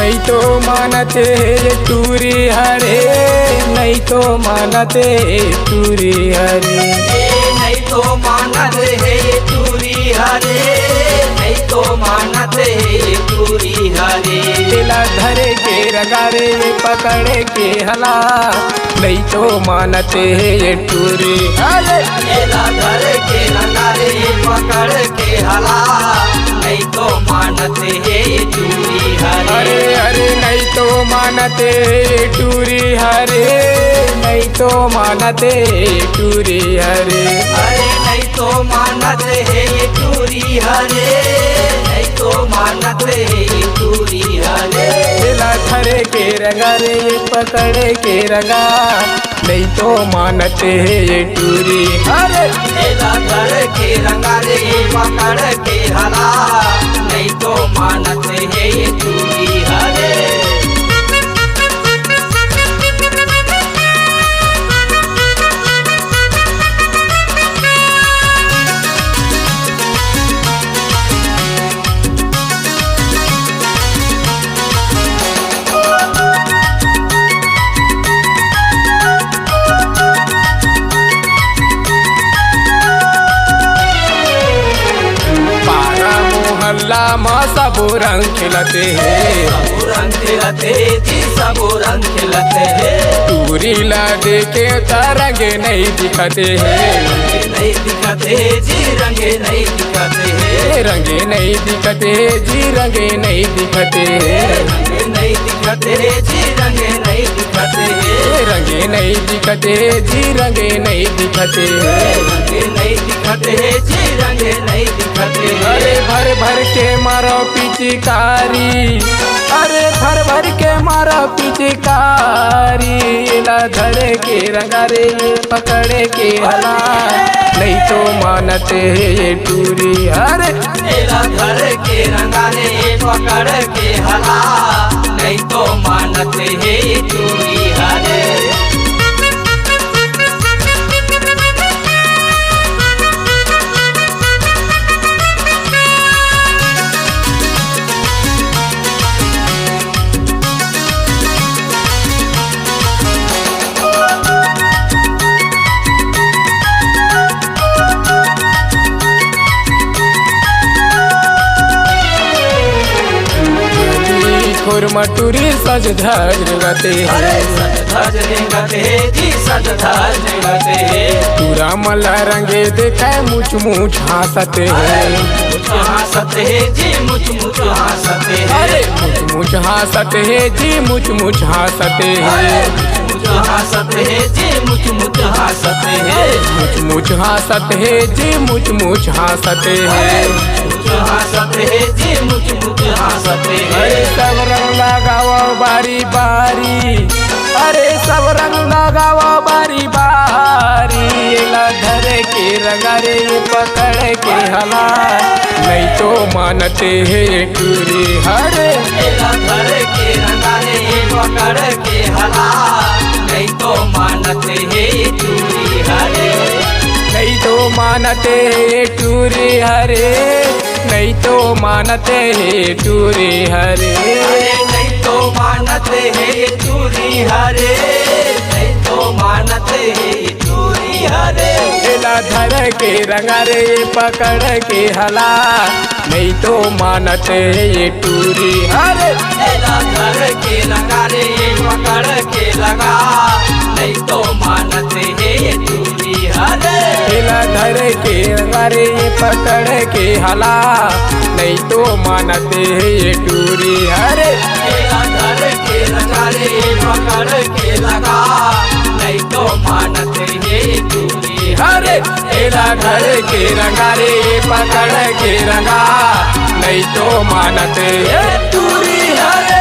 नहीं तो मानते टूरी हरे, नहीं तो मानते टूरी हरे, नहीं तो मानते है टूरी हरे, नहीं तो मानते है टूरी हरे। दिला धरे के रगारे पकड़े के हला, नहीं तो मानते ये टूरी हरे। दिला धरे के रगारे पकड़ के हला, नहीं तो मानते है टूरी हरे। अरे अरे नहीं तो मानते टूरी हरे, नहीं तो मानते टूरी हरे। अरे नहीं तो मानते है टूरी हरे, नहीं तो मानते है टूरी हरे। दिला धरे के रगा रे पकड़े के रगा, नहीं तो मानते ये टूरी हरे। दिला धरे के रगा रे पकड़ के हला, नहीं तो मानते है ये टूरी हरे। मोहल्ला माँ सब रंग खिलते हैं, सब रंग खिलते जी, सब रंग खिलते हैं। टूरी ला देखे रंगे नहीं दिखते हैं, नहीं दिखते जी, रंगे नहीं दिखते हैं। रंगे नहीं दिखते जी, रंगे नहीं दिखते हैं, रंगे नहीं दिखते जी, रंगे नहीं दिखते हैं। रंगे नहीं दिखते जी, रंगे नहीं दिखते हैं। रंगे नहीं दिखते जी, रंगे नहीं दिखते हैं। अरे भर भर के मारो पिचकारी, अरे भर भर के मारो पिचकारी, ला धरे के रंगा रे पकड़े के हला, नहीं तो मानते ये टूरी हरे। तेरा घर के रंगाने पकड़ के हला, नहीं तो मानते है टूरी हरे। खुरमटूरी सज धज गते अरे सज धज रेंगते जी, सज धज रेंगते। पूरा मला रंगे देखा मुछ मुछ हंसते हैं, मुझ हंसते जी, मुझ मुझ हंसते। अरे मुछ मुछ हंसते हैं जी, मुछ मुछ हंसते हैं, मुझ हंसते जी, मुझ मुझ हंसते हैं। मुछ मुछ हंसते हैं जी, मुछ मुछ हंसते हैं। मुझ हंसते जी, मुझ मुझ हंसते अरे हैं। सब रंग लगाओ बारी बारी, अरे सब रंग लगाओ बारी बारी, ला धरे के रंगा रे पकड़ के हला, नहीं तो मानते है टूरी हरे। तेरा घर के रंगाने पकड़ के हला, नहीं तो मानते है टूरी हरे। नहीं तो मानते है टूरी हरे, नहीं तो मानते है टूरी हरे। नहीं तो मानते है टूरी हरे, नहीं तो मानते है टूरी हरे। ला धर के रंगा रे पकड़ के हला, नहीं तो मानते ये टूरी हरे। तेरा घर के रंगाने पकड़ के लगा, नहीं तो मानते है टूरी हरे। ला धर के रंगा रे पकड़ के हला, नहीं तो मानते ये टूरी हरे। तेरा घर के रंगाने पकड़ के लगा, नहीं तो मानते है टूरी हरे। तेरा घर के रंगा रे पकड़ के रंगा, नहीं तो मानते ये टूरी हरे।